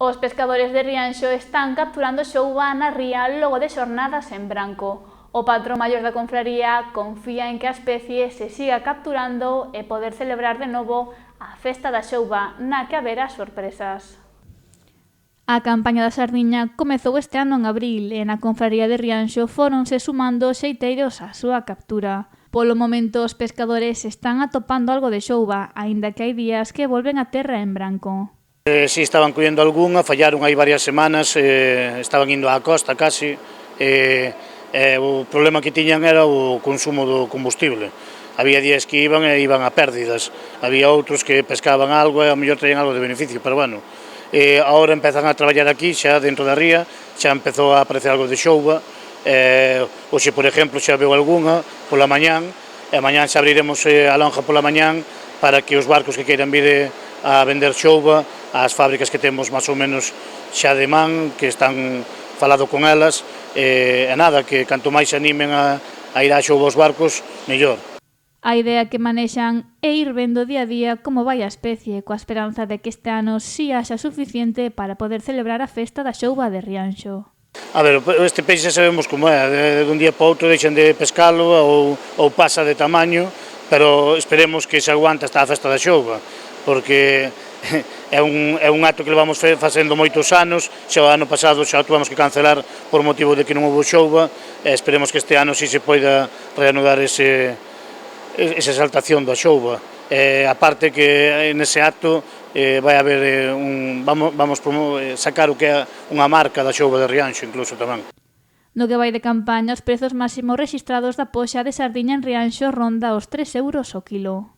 Os pescadores de Rianxo están capturando xouba na ría logo de xornadas en branco. O patrón maior da confraría confía en que a especie se siga capturando e poder celebrar de novo a festa da xouba, na que haberá sorpresas. A campaña da sardiña comezou este ano en abril e na confraría de Rianxo fóronse sumando xeiteiros á súa captura. Polo momento os pescadores están atopando algo de xouba, aínda que hai días que volven a terra en branco. Si estaban collendo algunha, fallaron hai varias semanas, estaban indo á costa casi, o problema que tiñan era o consumo do combustible. Había días que iban a pérdidas, había outros que pescaban algo e ao mellor traían algo de beneficio, pero bueno, agora empezan a traballar aquí, xa dentro da ría, xa empezou a aparecer algo de xouba, hoxe, por exemplo, xa veu algunha pola mañán, e mañán xa abriremos a lonja pola mañán para que os barcos que queiran vir a vender xouba, as fábricas que temos máis ou menos xa de man, que están falado con elas, e nada, que canto máis se animen a ir á xouba aos barcos, mellor. A idea que manexan é ir vendo día a día como vai a especie, coa esperanza de que este ano si haxa suficiente para poder celebrar a festa da xouba de Rianxo. A ver, este peixe xa sabemos como é, de un día para outro deixan de pescalo ou pasa de tamaño, pero esperemos que se aguante hasta a festa da xouba, porque é un acto que levamos facendo moitos anos, xa o ano pasado xa tuvemos que cancelar por motivo de que non houve xouba, e esperemos que este ano si se poida reanudar esa exaltación da xouba. A parte que nese acto vai haber vamos sacar o que é unha marca da xouba de Rianxo incluso tamén. No que vai de campaña, os prezos máximos rexistrados da poxa de sardiña en Rianxo ronda os 3 euros o quilo.